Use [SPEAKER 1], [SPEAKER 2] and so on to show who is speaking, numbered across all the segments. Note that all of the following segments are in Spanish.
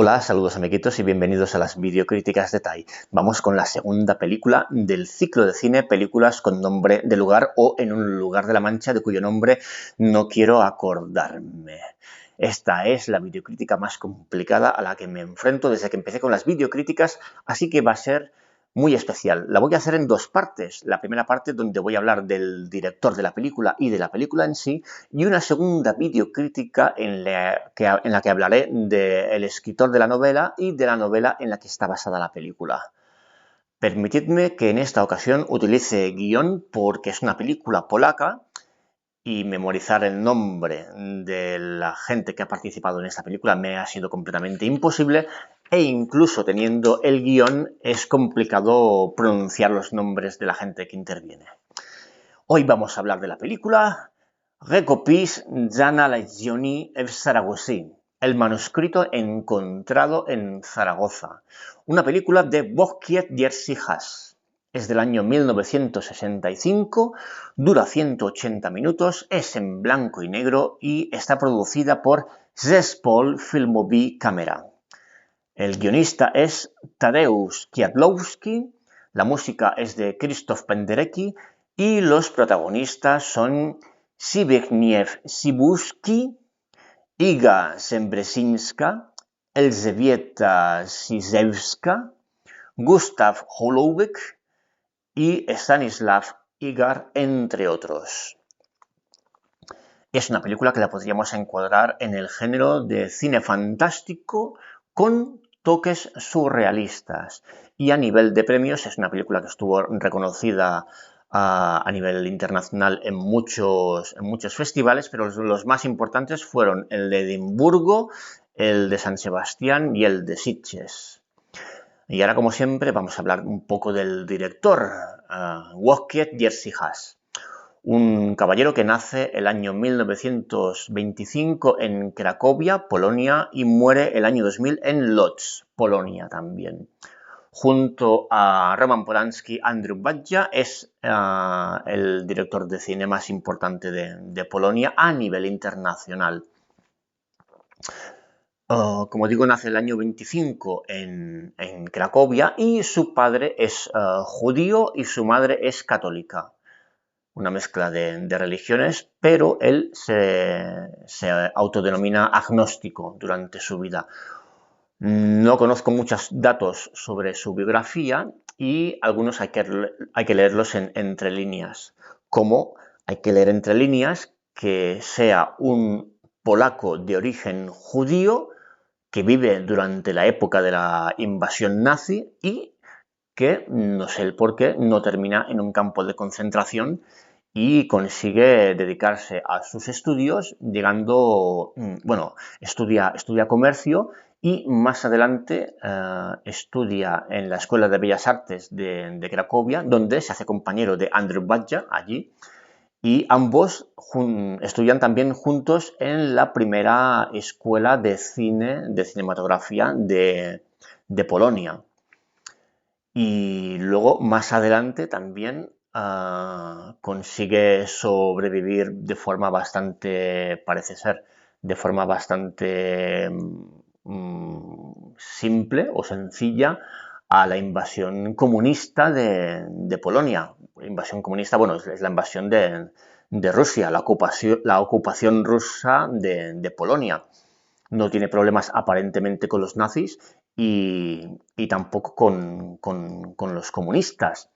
[SPEAKER 1] Hola, saludos amiguitos y bienvenidos a las videocríticas de Tai. Vamos con la segunda película del ciclo de cine, películas con nombre de lugar o en un lugar de la Mancha de cuyo nombre no quiero acordarme. Esta es la videocrítica más complicada a la que me enfrento desde que empecé con las videocríticas, así que va a ser muy especial. La voy a hacer en dos partes. La primera parte donde voy a hablar del director de la película y de la película en sí, y una segunda videocrítica en la que hablaré del escritor de la novela y de la novela en la que está basada la película. Permitidme que en esta ocasión utilice guión porque es una película polaca y memorizar el nombre de la gente que ha participado en esta película me ha sido completamente imposible e incluso teniendo el guión es complicado pronunciar los nombres de la gente que interviene. Hoy vamos a hablar de la película Recopis Jana Legioni w Zaragoza, el manuscrito encontrado en Zaragoza, una película de Wojciech Jerzy-Has. Es del año 1965, dura 180 minutos, es en blanco y negro y está producida por Zespol Filmowy Camera. El guionista es Tadeusz Kwiatkowski, la música es de Krzysztof Penderecki y los protagonistas son Zbigniew Cybulski, Iga Zembrzyńska, Elżbieta Ciszewska, Gustav Holowik y Stanislav Igar, entre otros. Es una película que la podríamos encuadrar en el género de cine fantástico con toques surrealistas. Y a nivel de premios es una película que estuvo reconocida a nivel internacional en muchos festivales, pero los más importantes fueron el de Edimburgo, el de San Sebastián y el de Sitges. Y ahora, como siempre, vamos a hablar un poco del director, Wojciech Jerzy-Has. Un caballero que nace el año 1925 en Cracovia, Polonia, y muere el año 2000 en Łódź, Polonia también. Junto a Roman Polanski, Andrzej Wajda es el director de cine más importante de Polonia a nivel internacional. Como digo, nace el año 25 en Cracovia y su padre es judío y su madre es católica. Una mezcla de religiones, pero él se autodenomina agnóstico durante su vida. No conozco muchos datos sobre su biografía y algunos hay que leerlos entre líneas, como hay que leer entre líneas que sea un polaco de origen judío que vive durante la época de la invasión nazi y que, no sé el por qué, no termina en un campo de concentración y consigue dedicarse a sus estudios, llegando, bueno, estudia comercio y más adelante estudia en la Escuela de Bellas Artes de Cracovia, donde se hace compañero de Andrzej Wajda allí, y ambos estudian también juntos en la primera escuela de cinematografía de Polonia. Y luego, más adelante, también consigue sobrevivir de forma bastante, parece ser, de forma bastante simple o sencilla a la invasión comunista de Polonia. Invasión comunista, bueno, es la invasión de Rusia, la ocupación rusa de Polonia. No tiene problemas aparentemente con los nazis y tampoco con los comunistas.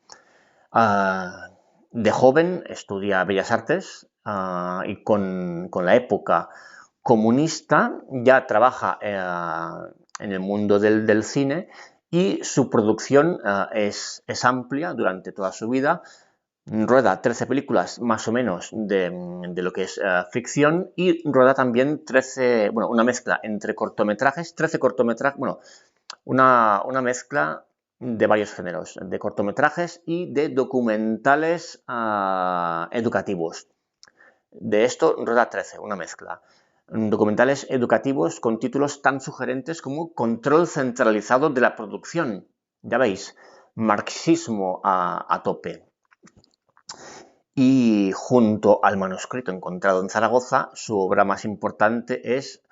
[SPEAKER 1] De joven estudia Bellas Artes y con la época comunista ya trabaja en el mundo del cine y su producción es amplia durante toda su vida. Rueda 13 películas más o menos de lo que es ficción y rueda también 13, bueno, una mezcla entre cortometrajes, 13 cortometrajes, bueno, una mezcla de varios géneros, de cortometrajes y de documentales educativos. De esto rueda 13, una mezcla. Documentales educativos con títulos tan sugerentes como Control centralizado de la producción. Ya veis, marxismo a tope. Y junto al manuscrito encontrado en Zaragoza, su obra más importante es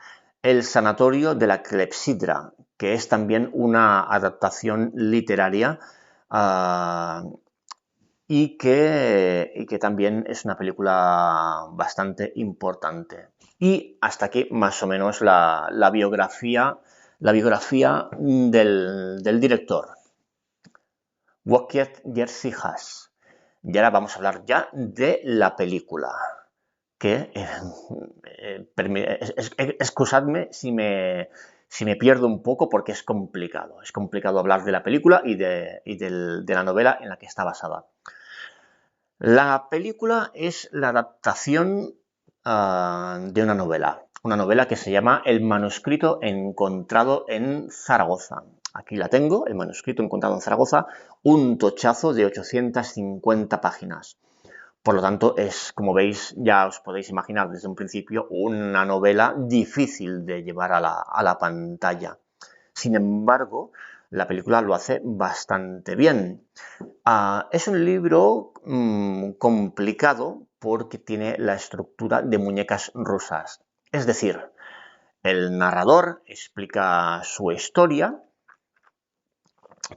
[SPEAKER 1] El sanatorio de la clepsidra, que es también una adaptación literaria y que también es una película bastante importante. Y hasta aquí más o menos la biografía del director, Wojciech Jerzy. Y ahora vamos a hablar ya de la película, que excusadme si me pierdo un poco porque es complicado. Es complicado hablar de la película y de la novela en la que está basada. La película es la adaptación de una novela que se llama El manuscrito encontrado en Zaragoza. Aquí la tengo, El manuscrito encontrado en Zaragoza, un tochazo de 850 páginas. Por lo tanto, es, como veis, ya os podéis imaginar desde un principio, una novela difícil de llevar a la pantalla. Sin embargo, la película lo hace bastante bien. Es un libro complicado porque tiene la estructura de muñecas rusas. Es decir, el narrador explica su historia,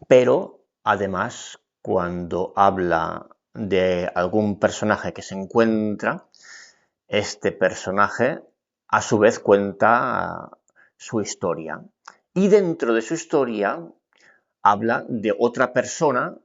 [SPEAKER 1] pero además cuando habla de algún personaje que se encuentra, este personaje a su vez cuenta su historia. Y dentro de su historia habla de otra persona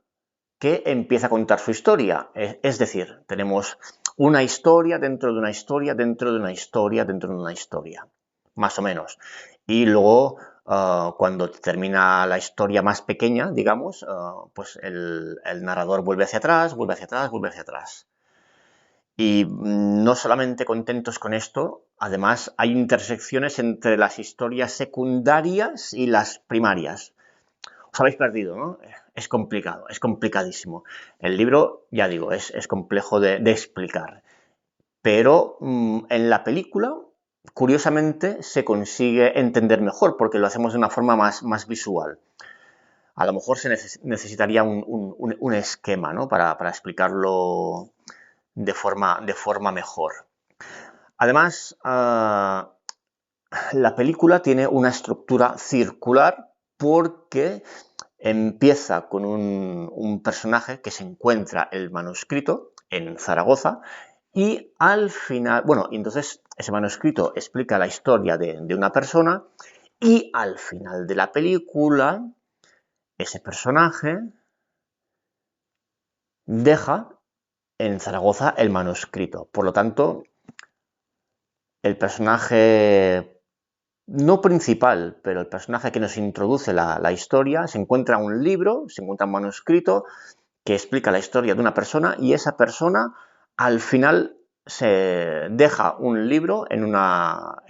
[SPEAKER 1] que empieza a contar su historia. Es decir, tenemos una historia dentro de una historia, dentro de una historia, dentro de una historia, más o menos. Y luego, cuando termina la historia más pequeña, digamos, pues el narrador vuelve hacia atrás, vuelve hacia atrás, vuelve hacia atrás. Y no solamente contentos con esto, además hay intersecciones entre las historias secundarias y las primarias. Os habéis perdido, ¿no? Es complicado, es complicadísimo. El libro, ya digo, es complejo de explicar. Pero en la película, curiosamente, se consigue entender mejor porque lo hacemos de una forma más visual. A lo mejor se necesitaría un esquema, ¿no? Para explicarlo de forma mejor. Además, la película tiene una estructura circular porque empieza con un personaje que se encuentra el manuscrito en Zaragoza y al final, bueno, entonces ese manuscrito explica la historia de una persona y al final de la película ese personaje deja en Zaragoza el manuscrito. Por lo tanto, el personaje no principal, pero el personaje que nos introduce la historia, se encuentra un libro, se encuentra un manuscrito que explica la historia de una persona y esa persona al final se deja un libro en una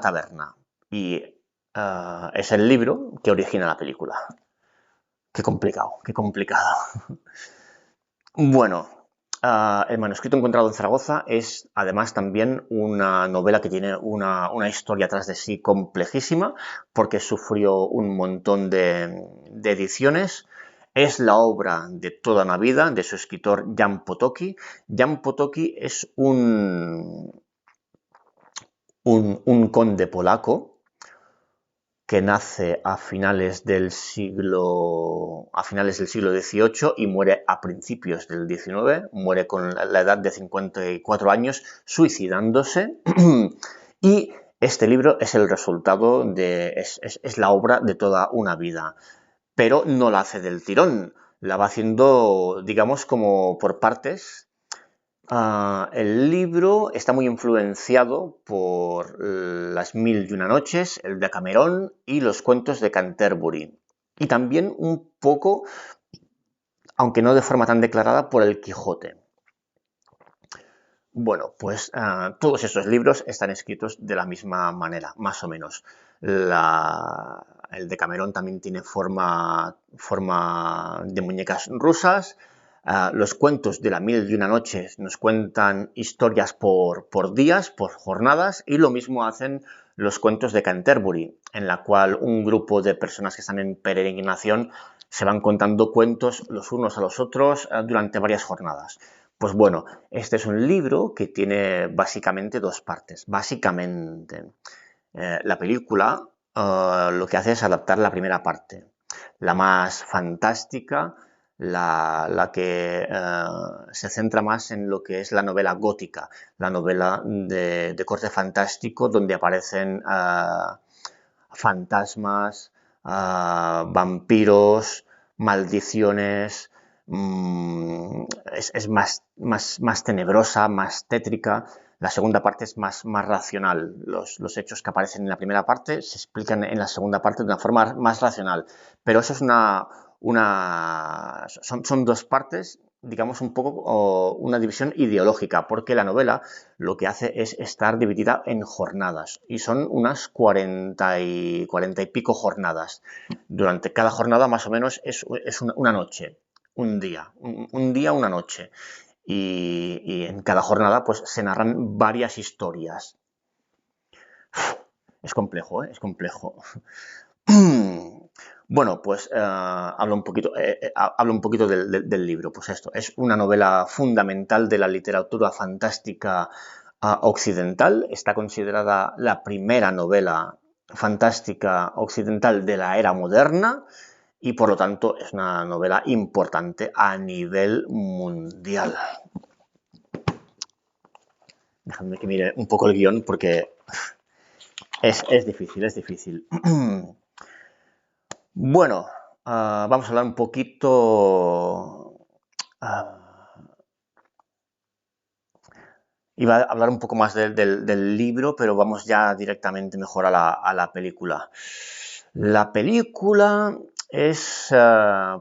[SPEAKER 1] taberna y es el libro que origina la película. Qué complicado, qué complicado. Bueno, El manuscrito encontrado en Zaragoza es además también una novela que tiene una historia tras de sí complejísima porque sufrió un montón de ediciones. Es la obra de toda una vida de su escritor Jan Potocki. Jan Potocki es un conde polaco que nace a finales del siglo XVIII y muere a principios del XIX, muere con la edad de 54 años, suicidándose. Y este libro es el resultado es la obra de toda una vida. Pero no la hace del tirón, la va haciendo, digamos, como por partes. El libro está muy influenciado por Las Mil y una Noches, el Decamerón y los cuentos de Canterbury. Y también un poco, aunque no de forma tan declarada, por el Quijote. Bueno, pues todos esos libros están escritos de la misma manera, más o menos. El Decamerón también tiene forma de muñecas rusas. Los cuentos de la Mil y una Noches nos cuentan historias por días, por jornadas, y lo mismo hacen los cuentos de Canterbury, en la cual un grupo de personas que están en peregrinación se van contando cuentos los unos a los otros durante varias jornadas. Pues bueno, este es un libro que tiene básicamente dos partes. Básicamente, la película lo que hace es adaptar la primera parte, la más fantástica, la que se centra más en lo que es la novela gótica, la novela de corte fantástico donde aparecen fantasmas, vampiros, maldiciones. Es más tenebrosa, más tétrica. La segunda parte es más racional. Los hechos que aparecen en la primera parte se explican en la segunda parte de una forma más racional. Pero eso es son dos partes, digamos, un poco una división ideológica, porque la novela lo que hace es estar dividida en jornadas, y son unas 40 y pico jornadas. Durante cada jornada más o menos es una noche, un día, un día, una noche. Y en cada jornada pues se narran varias historias. Es complejo, ¿eh? Es complejo. Bueno, pues hablo un poquito del libro. Pues esto, es una novela fundamental de la literatura fantástica occidental. Está considerada la primera novela fantástica occidental de la era moderna y por lo tanto es una novela importante a nivel mundial. Déjame que mire un poco el guión porque es difícil, es difícil. Bueno, vamos a hablar un poquito. Iba a hablar un poco más del libro, pero vamos ya directamente mejor a la película. La película es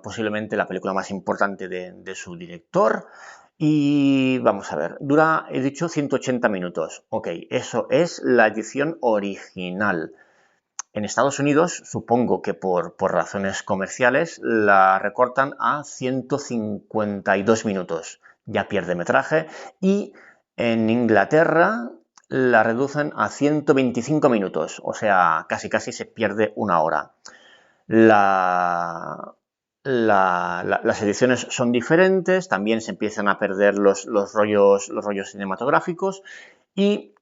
[SPEAKER 1] posiblemente la película más importante de su director. Y vamos a ver, dura, he dicho, 180 minutos. Ok, eso es la edición original. En Estados Unidos, supongo que por razones comerciales, la recortan a 152 minutos. Ya pierde metraje. Y en Inglaterra la reducen a 125 minutos. O sea, casi se pierde una hora. Las ediciones son diferentes, también se empiezan a perder los rollos cinematográficos. Y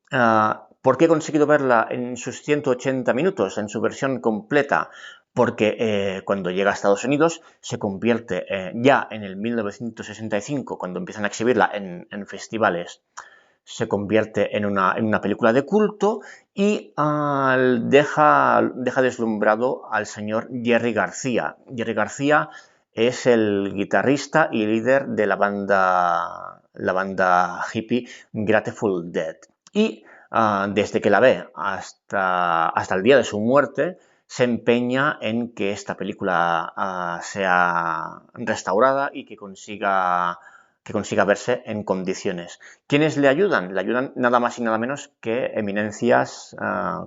[SPEAKER 1] ¿por qué he conseguido verla en sus 180 minutos, en su versión completa? Porque cuando llega a Estados Unidos se convierte ya en el 1965, cuando empiezan a exhibirla en festivales, se convierte en una película de culto y deja deslumbrado al señor Jerry García. Jerry García es el guitarrista y líder de la banda hippie Grateful Dead. Y desde que la ve hasta el día de su muerte, se empeña en que esta película sea restaurada y que consiga verse en condiciones. ¿Quiénes le ayudan? Le ayudan nada más y nada menos que eminencias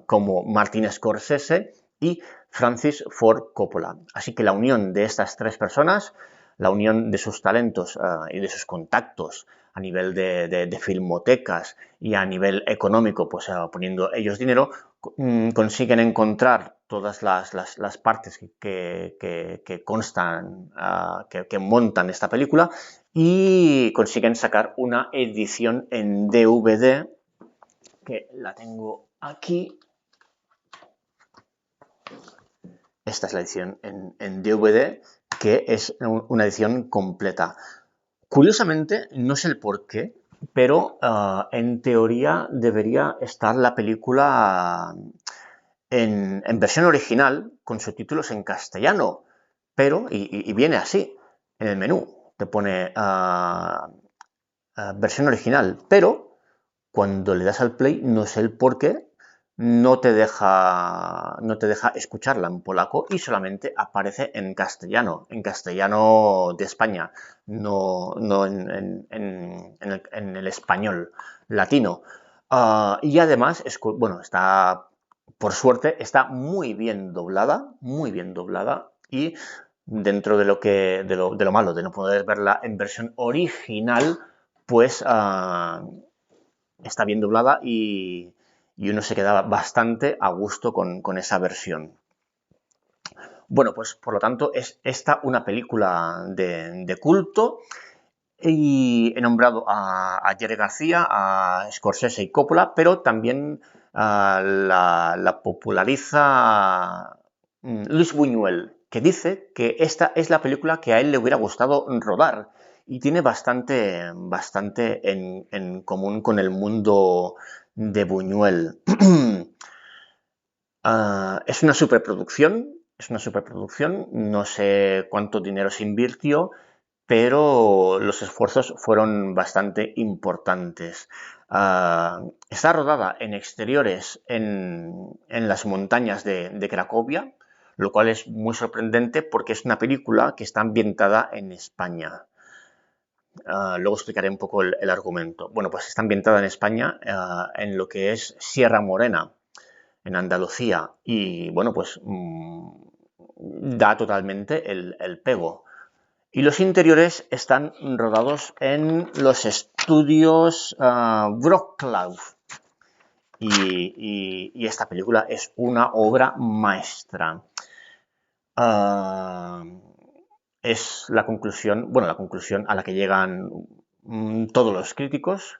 [SPEAKER 1] como Martin Scorsese y Francis Ford Coppola. Así que la unión de estas tres personas, la unión de sus talentos y de sus contactos a nivel de filmotecas y a nivel económico, pues poniendo ellos dinero, consiguen encontrar todas las partes que constan, que montan esta película, y consiguen sacar una edición en DVD, que la tengo aquí. Esta es la edición en DVD, que es una edición completa. Curiosamente, no sé el por qué, pero en teoría debería estar la película en versión original con subtítulos en castellano, pero, y viene así en el menú, te pone versión original, pero cuando le das al play, no sé el por qué, no te deja escucharla en polaco y solamente aparece en castellano de España, no en el español latino. Y además, bueno, por suerte, está muy bien doblada, y dentro de lo malo de no poder verla en versión original, pues está bien doblada y uno se queda bastante a gusto con esa versión. Bueno, pues por lo tanto es esta una película de culto Y he nombrado a Jerry García, a Scorsese y Coppola, pero también la populariza Luis Buñuel, que dice que esta es la película que a él le hubiera gustado rodar y tiene bastante en común con el mundo de Buñuel. Es una superproducción, no sé cuánto dinero se invirtió, pero los esfuerzos fueron bastante importantes. Está rodada en exteriores en las montañas de Cracovia, lo cual es muy sorprendente porque es una película que está ambientada en España. Luego explicaré un poco el argumento. Bueno, pues está ambientada en España, en lo que es Sierra Morena, en Andalucía, y bueno, pues da totalmente el pego. Y los interiores están rodados en los estudios Wrocław. Y esta película es una obra maestra. Es la conclusión, bueno, la conclusión a la que llegan todos los críticos.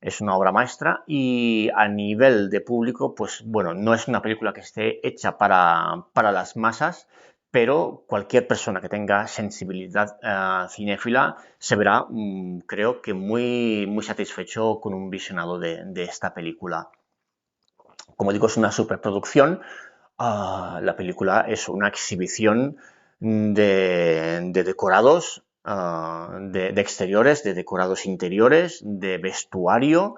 [SPEAKER 1] Es una obra maestra y a nivel de público, pues bueno, no es una película que esté hecha para las masas, pero cualquier persona que tenga sensibilidad cinéfila se verá, creo que muy satisfecho con un visionado de esta película. Como digo, es una superproducción. La película es una exhibición de decorados, de exteriores, de decorados interiores, de vestuario,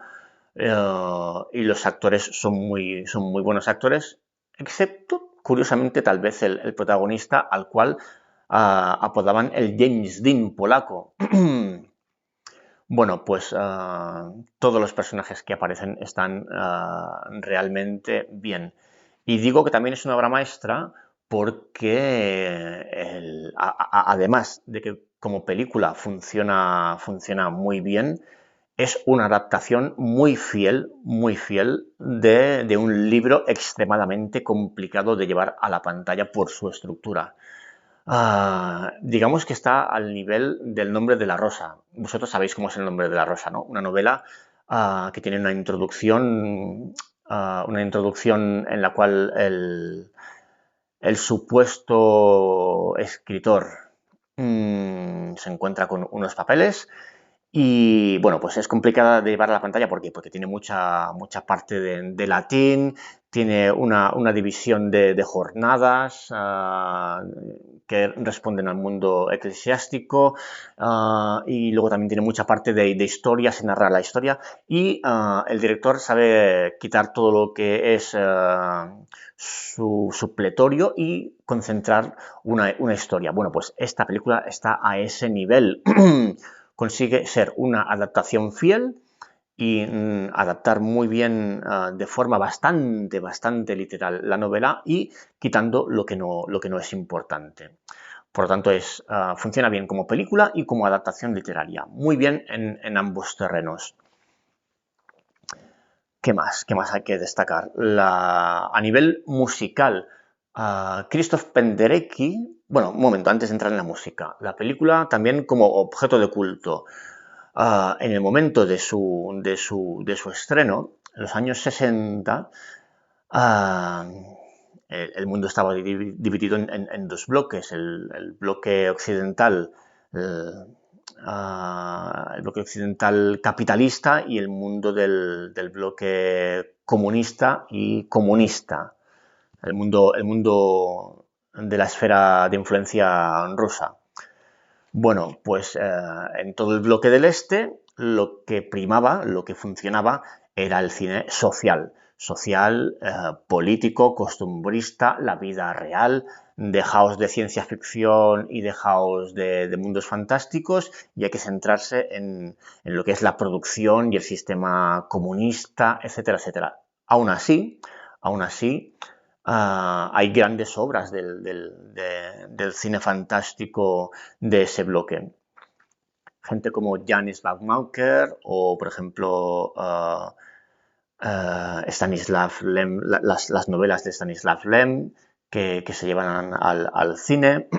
[SPEAKER 1] y los actores son muy buenos actores, excepto, curiosamente, tal vez el protagonista al cual apodaban el James Dean polaco. Bueno, pues todos los personajes que aparecen están realmente bien. Y digo que también es una obra maestra porque además de que como película funciona muy bien, es una adaptación muy fiel de un libro extremadamente complicado de llevar a la pantalla por su estructura. Digamos que está al nivel del Nombre de la Rosa. Vosotros sabéis cómo es el Nombre de la Rosa, ¿no? Una novela que tiene una introducción en la cual el supuesto escritor se encuentra con unos papeles y bueno, pues es complicada de llevar a la pantalla porque tiene mucha parte de latín, tiene una división de jornadas que responden al mundo eclesiástico, y luego también tiene mucha parte de historia, se narra la historia y el director sabe quitar todo lo que es su supletorio y concentrar una historia. Bueno, pues esta película está a ese nivel. Consigue ser una adaptación fiel y adaptar muy bien de forma bastante literal la novela y quitando lo que no es importante. Por lo tanto, funciona bien como película y como adaptación literaria. Muy bien en ambos terrenos. ¿Qué más? ¿Qué más hay que destacar? A nivel musical, Krzysztof Penderecki. Bueno, un momento, antes de entrar en la música. La película también como objeto de culto. En el momento de su estreno, en los años 60, el mundo estaba dividido en dos bloques. El bloque occidental, el bloque occidental capitalista y el mundo del bloque comunista y comunista. El mundo de la esfera de influencia rusa. Bueno, pues en todo el bloque del este lo que primaba, lo que funcionaba era el cine social, político, costumbrista, la vida real, dejaos de ciencia ficción y dejaos de mundos fantásticos y hay que centrarse en lo que es la producción y el sistema comunista, etcétera, etcétera. Aún así, hay grandes obras del cine fantástico de ese bloque. Gente como Janis Baumacher o, por ejemplo, Stanislav Lem, las novelas de Stanislav Lem que se llevan al cine.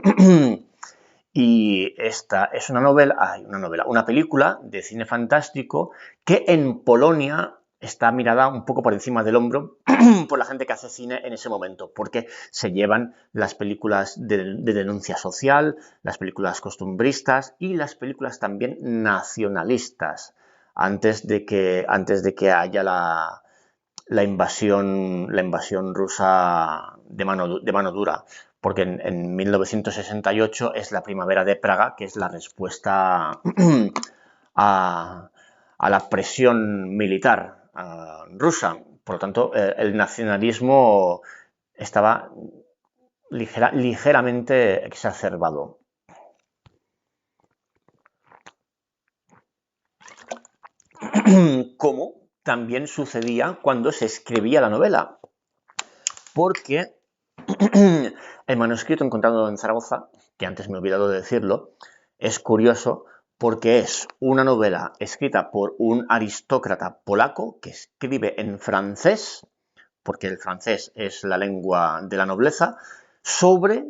[SPEAKER 1] Y esta es una película de cine fantástico que en Polonia está mirada un poco por encima del hombro por la gente que hace cine en ese momento, porque se llevan las películas de denuncia social, las películas costumbristas y las películas también nacionalistas, antes de que haya la invasión rusa de mano dura, porque en 1968 es la primavera de Praga, que es la respuesta a, a la presión militar rusa. Por lo tanto, el nacionalismo estaba ligeramente exacerbado. Como también sucedía cuando se escribía la novela, porque el manuscrito encontrado en Zaragoza, que antes me he olvidado de decirlo, es curioso porque es una novela escrita por un aristócrata polaco que escribe en francés, porque el francés es la lengua de la nobleza, sobre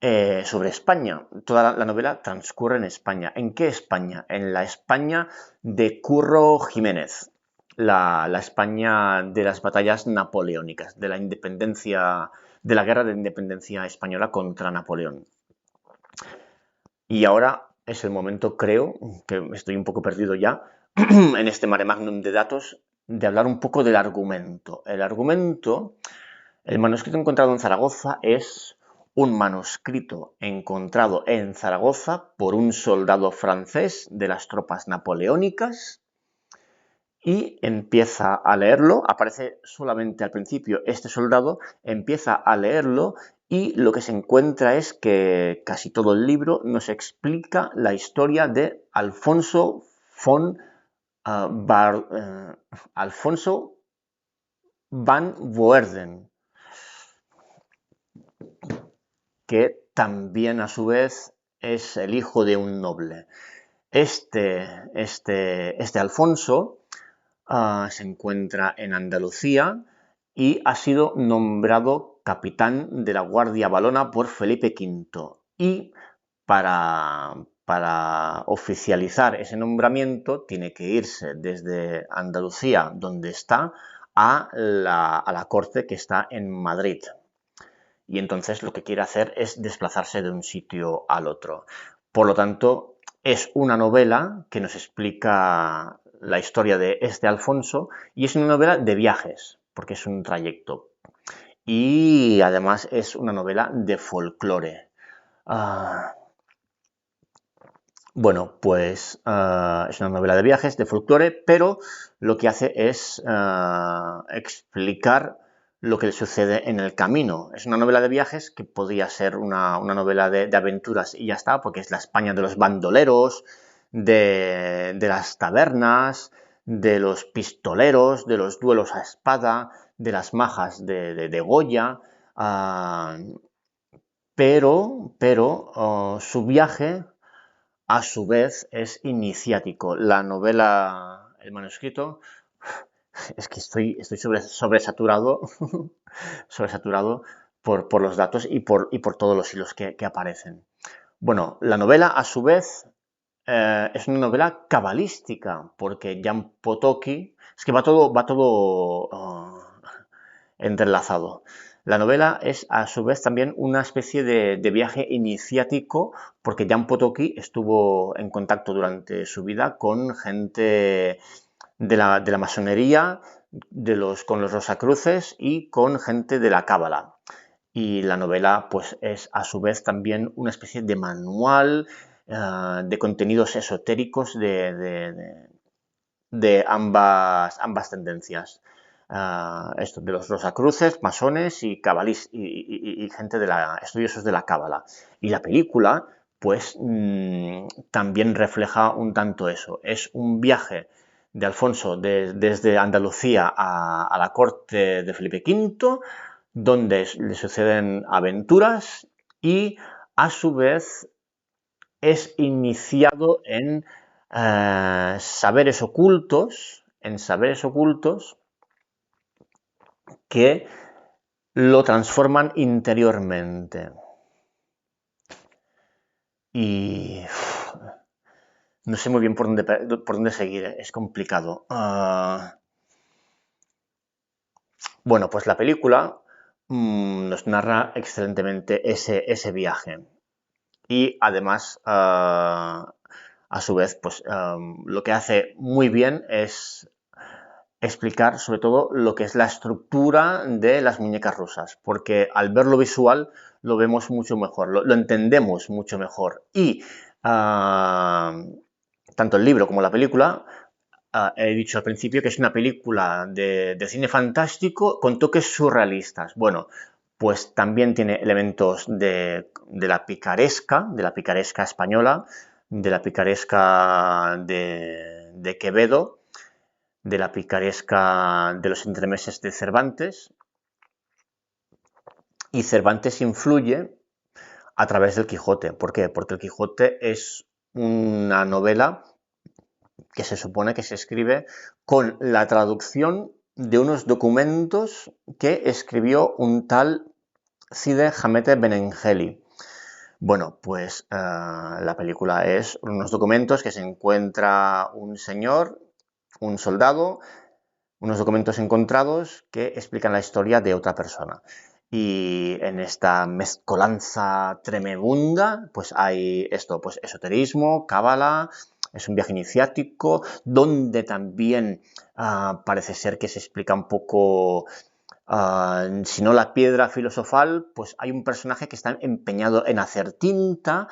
[SPEAKER 1] España. Toda la novela transcurre en España. ¿En qué España? En la España de Curro Jiménez, la España de las batallas napoleónicas, de la independencia, de la guerra de independencia española contra Napoleón. Y ahora es el momento, creo, que estoy un poco perdido ya, en este mare magnum de datos, de hablar un poco del argumento. El manuscrito encontrado en Zaragoza es un manuscrito encontrado en Zaragoza por un soldado francés de las tropas napoleónicas y empieza a leerlo, aparece solamente al principio este soldado, empieza a leerlo y lo que se encuentra es que casi todo el libro nos explica la historia de Alfonso Alfonso van Woerden, que también a su vez es el hijo de un noble. Este Alfonso se encuentra en Andalucía y ha sido nombrado capitán de la Guardia Valona por Felipe V. Y para oficializar ese nombramiento tiene que irse desde Andalucía, donde está, a la corte que está en Madrid. Y entonces lo que quiere hacer es desplazarse de un sitio al otro. Por lo tanto, es una novela que nos explica la historia de este Alfonso y es una novela de viajes, porque es un trayecto. Y además es una novela de folclore. Bueno, pues es una novela de viajes, de folclore, pero lo que hace es explicar lo que le sucede en el camino. Es una novela de viajes que podría ser una novela de aventuras y ya está, porque es la España de los bandoleros, de las tabernas, de los pistoleros, de los duelos a espada, de las majas de Goya, pero su viaje a su vez es iniciático. La novela, el manuscrito, es que estoy sobresaturado, sobresaturado por los datos y por todos los hilos que aparecen. Bueno, la novela a su vez es una novela cabalística, porque Jan Potocki, es que va todo entrelazado. La novela es a su vez también una especie de viaje iniciático porque Jan Potocki estuvo en contacto durante su vida con gente de la masonería, con los Rosacruces y con gente de la Cábala. Y la novela pues es a su vez también una especie de manual de contenidos esotéricos de ambas tendencias. Esto de los Rosacruces, masones y y gente estudiosos de la Cábala. Y la película, pues, también refleja un tanto eso. Es un viaje de Alfonso desde Andalucía a la corte de Felipe V, donde le suceden aventuras y, a su vez, es iniciado saberes ocultos, que lo transforman interiormente. y no sé muy bien por dónde seguir, es complicado. Bueno, pues la película nos narra excelentemente ese viaje. Y además, a su vez, pues lo que hace muy bien es explicar sobre todo lo que es la estructura de las muñecas rusas, porque al verlo visual lo vemos mucho mejor, lo entendemos mucho mejor. Y tanto el libro como la película, he dicho al principio que es una película de cine fantástico con toques surrealistas. Bueno, pues también tiene elementos de la picaresca española, de la picaresca de Quevedo, de la picaresca de los entremeses de Cervantes, y Cervantes influye a través del Quijote. ¿Por qué? Porque el Quijote es una novela que se supone que se escribe con la traducción de unos documentos que escribió un tal Cide Hamete Benengeli. Bueno, pues la película es unos documentos que se encuentra un señor, un soldado, unos documentos encontrados que explican la historia de otra persona. Y en esta mezcolanza tremenda, pues hay esto, pues esoterismo, cábala, es un viaje iniciático, donde también parece ser que se explica un poco si no la piedra filosofal, pues hay un personaje que está empeñado en hacer tinta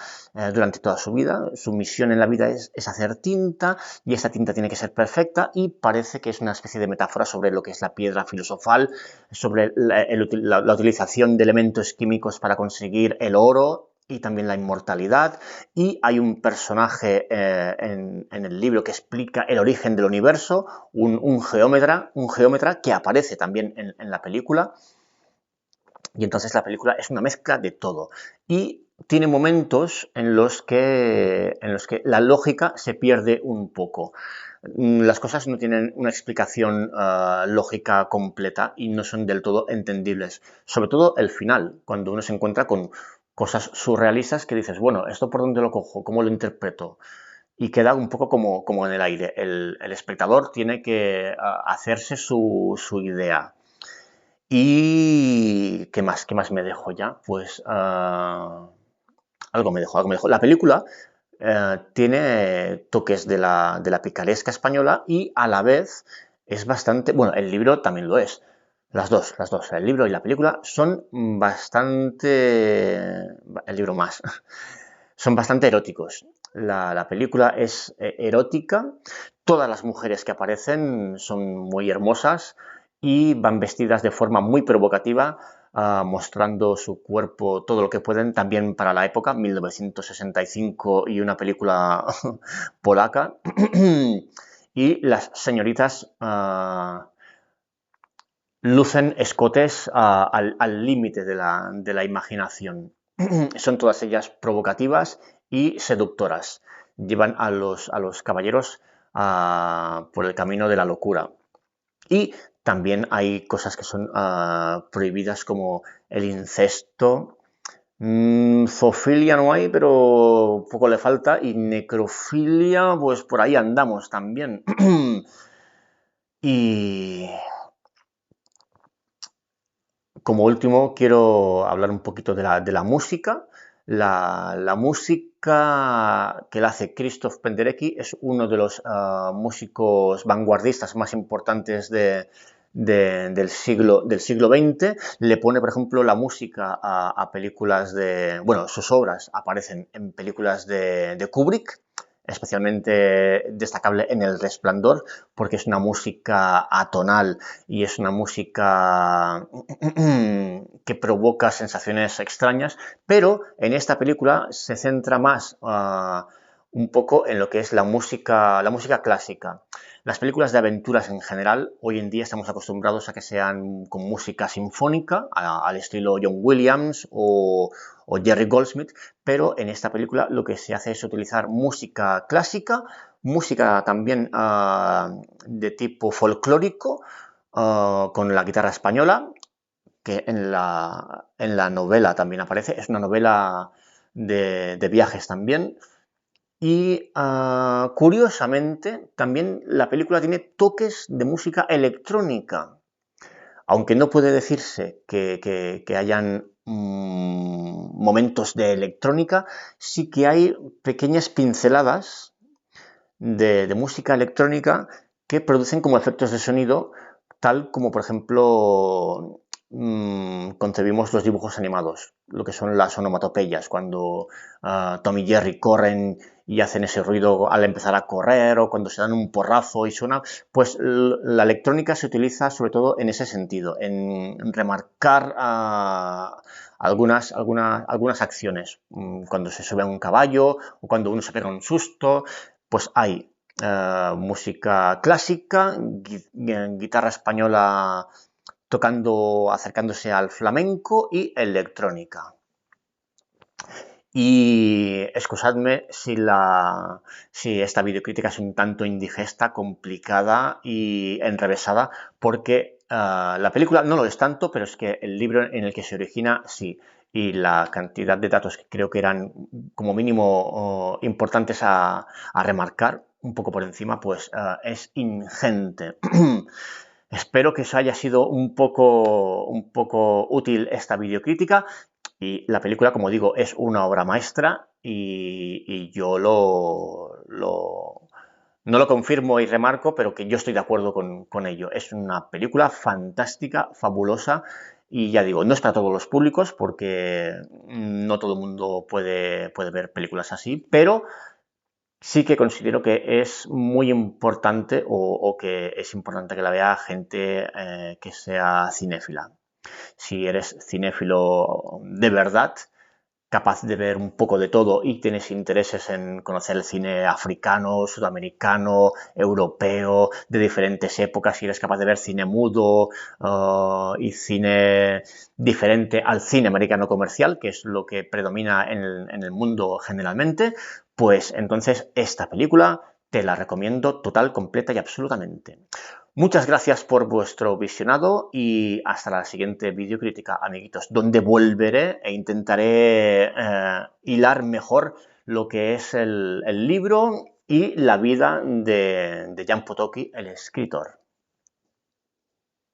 [SPEAKER 1] durante toda su vida. Su misión en la vida es hacer tinta y esa tinta tiene que ser perfecta y parece que es una especie de metáfora sobre lo que es la piedra filosofal, sobre la utilización de elementos químicos para conseguir el oro y también la inmortalidad. Y hay un personaje en el libro que explica el origen del universo, un geómetra que aparece también en la película. Y entonces la película es una mezcla de todo. Y tiene momentos en los que la lógica se pierde un poco. Las cosas no tienen una explicación lógica completa y no son del todo entendibles. Sobre todo el final, cuando uno se encuentra con cosas surrealistas que dices, bueno, ¿esto por dónde lo cojo? ¿Cómo lo interpreto? Y queda un poco como en el aire. El espectador tiene que hacerse su idea. ¿Y qué más me dejo ya? Pues algo me dejo. La película tiene toques de la picaresca española y a la vez es bastante... Bueno, el libro también lo es. Las dos. El libro y la película son bastante... El libro más. Son bastante eróticos. La película es erótica. Todas las mujeres que aparecen son muy hermosas y van vestidas de forma muy provocativa, mostrando su cuerpo todo lo que pueden, también para la época, 1965 y una película polaca. Y las señoritas lucen escotes al límite de la imaginación. Son todas ellas provocativas y seductoras. Llevan a los caballeros por el camino de la locura. Y también hay cosas que son prohibidas como el incesto. Zoofilia no hay, pero poco le falta. Y necrofilia, pues por ahí andamos también. Y como último, quiero hablar un poquito de la música. La música que la hace Krzysztof Penderecki es uno de los músicos vanguardistas más importantes del siglo XX. Le pone, por ejemplo, la música a películas de... Bueno, sus obras aparecen en películas de Kubrick, especialmente destacable en El Resplandor, porque es una música atonal y es una música que provoca sensaciones extrañas, pero en esta película se centra más un poco en lo que es la música clásica. Las películas de aventuras en general, hoy en día estamos acostumbrados a que sean con música sinfónica, al estilo John Williams o Jerry Goldsmith, pero en esta película lo que se hace es utilizar música clásica, música también de tipo folclórico, con la guitarra española, que en la novela también aparece. Es una novela de viajes también. Y curiosamente, también la película tiene toques de música electrónica. Aunque no puede decirse que hayan momentos de electrónica, sí que hay pequeñas pinceladas de música electrónica que producen como efectos de sonido, tal como por ejemplo concebimos los dibujos animados, lo que son las onomatopeyas, cuando Tom y Jerry corren y hacen ese ruido al empezar a correr, o cuando se dan un porrazo y suena, pues la electrónica se utiliza sobre todo en ese sentido, en remarcar algunas acciones, cuando se sube a un caballo o cuando uno se pega un susto, pues hay música clásica, guitarra española tocando, acercándose al flamenco y electrónica. Y excusadme si esta videocrítica es un tanto indigesta, complicada y enrevesada, porque la película no lo es tanto, pero es que el libro en el que se origina sí. Y la cantidad de datos que creo que eran como mínimo importantes a remarcar, un poco por encima, pues es ingente. Espero que os haya sido un poco útil esta videocrítica. Y la película, como digo, es una obra maestra y yo no lo confirmo y remarco, pero que yo estoy de acuerdo con ello. Es una película fantástica, fabulosa y ya digo, no es para todos los públicos porque no todo el mundo puede ver películas así, pero sí que considero que es muy importante o que es importante que la vea gente que sea cinéfila. Si eres cinéfilo de verdad, capaz de ver un poco de todo y tienes intereses en conocer el cine africano, sudamericano, europeo, de diferentes épocas, si eres capaz de ver cine mudo y cine diferente al cine americano comercial, que es lo que predomina en el mundo generalmente, pues entonces esta película te la recomiendo total, completa y absolutamente. Muchas gracias por vuestro visionado y hasta la siguiente videocrítica, amiguitos, donde volveré e intentaré hilar mejor lo que es el libro y la vida de Jan Potocki, el escritor.